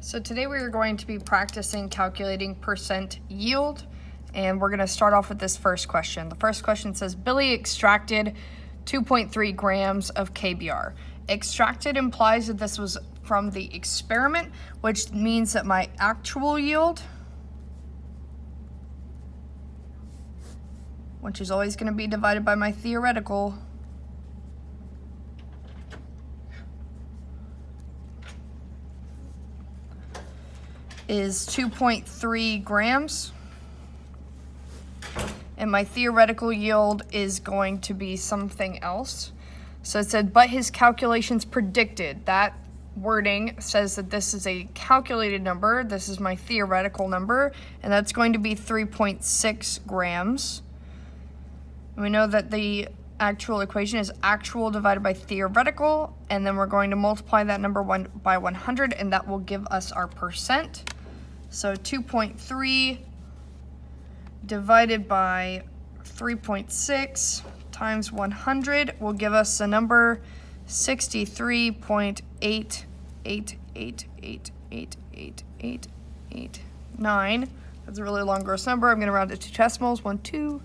So today we are going to be practicing calculating percent yield, and we're going to start off with this first question. The first question says, Billy extracted 2.3 grams of KBR. Extracted implies that this was from the experiment, which means that my actual yield, which is always going to be divided by my theoretical, is 2.3 grams, and my theoretical yield is going to be something else. So it said, but his calculations predicted. That wording says that this is a calculated number, this is my theoretical number, and that's going to be 3.6 grams. And we know that the actual equation is actual divided by theoretical, and then we're going to multiply that number by 100, and that will give us our percent. So 2.3 divided by 3.6 times 100 will give us the number 63.888888889. That's a really long gross number. I'm going to round it to decimals. 1, 2.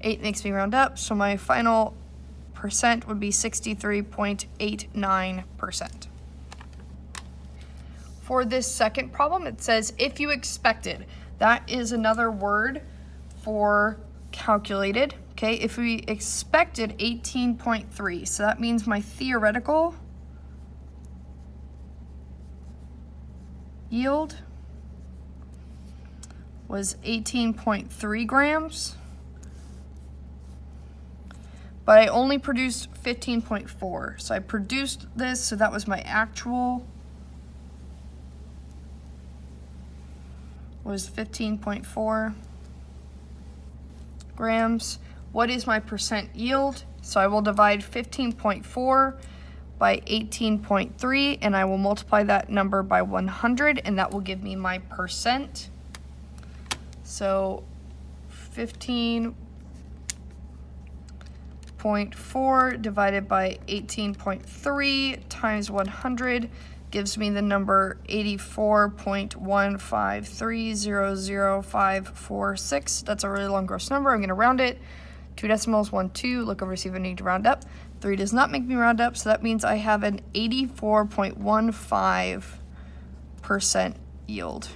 8 makes me round up, so my final percent would be 63.89%. For this second problem, it says, if you expected. That is another word for calculated. Okay, if we expected 18.3, so that means my theoretical yield was 18.3 grams. But I only produced 15.4. So I produced this, so that was my actual, was 15.4 grams. What is my percent yield? So I will divide 15.4 by 18.3, and I will multiply that number by 100, and that will give me my percent. So 15.4 divided by 18.3 times 100 gives me the number 84.153000546. That's a really long gross number. I'm going to round it. 2 decimals, 1, 2. Look over, see if I need to round up. 3 does not make me round up, so that means I have an 84.15% yield.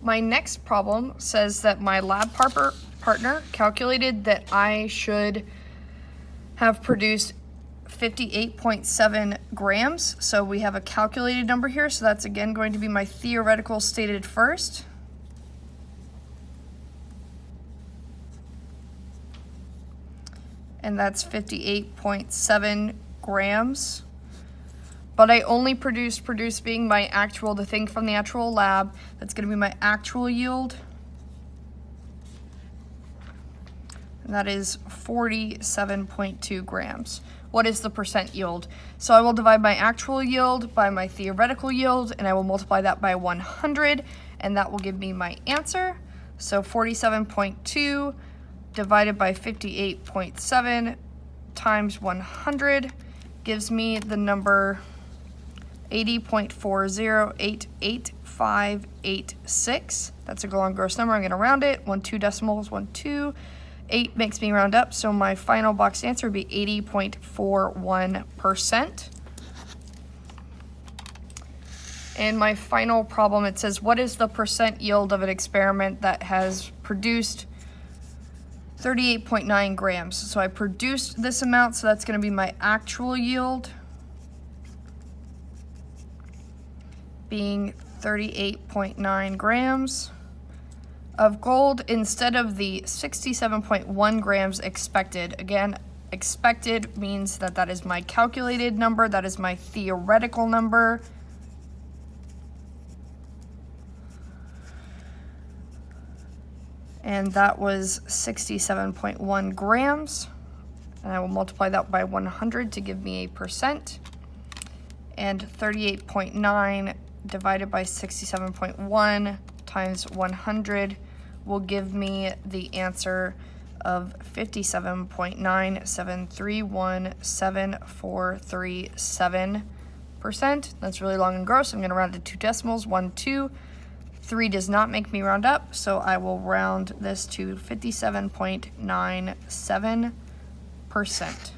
My next problem says that my lab partner calculated that I should have produced 58.7 grams. So we have a calculated number here, so that's again going to be my theoretical stated first. And that's 58.7 grams. But I only produced being my actual, the thing from the actual lab. That's going to be my actual yield. And that is 47.2 grams. What is the percent yield? So I will divide my actual yield by my theoretical yield, and I will multiply that by 100, and that will give me my answer. So 47.2 divided by 58.7 times 100 gives me the number 80.4088586. That's a long gross number. I'm going to round it. 1, 2 decimals, 1, 2. 8 makes me round up, so my final box answer would be 80.41%. And my final problem, it says, what is the percent yield of an experiment that has produced 38.9 grams? So I produced this amount, so that's going to be my actual yield, being 38.9 grams of gold instead of the 67.1 grams expected. Again, expected means that that is my calculated number, that is my theoretical number. And that was 67.1 grams. And I will multiply that by 100 to give me a percent. And 38.9 divided by 67.1 times 100 will give me the answer of 57.973174737 percent. That's really long and gross. I'm going to round to 2 decimals. 1, 2. 3 does not make me round up, so I will round this to 57.97%.